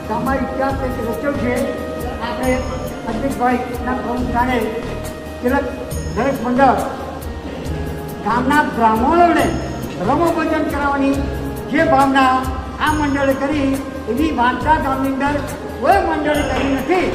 ગામમાં ઇતિહાસ એક રચ્યો છે. આપણે અજીતભાઈના પ્રમુખ સ્થાને તિલક દરેક મંડળ ગામના બ્રાહ્મણોને રમોભોજન કરાવવાની જે ભાવના આ મંડળે કરી એવી વાર્તા ગામની અંદર કોઈ મંડળે કરી નથી.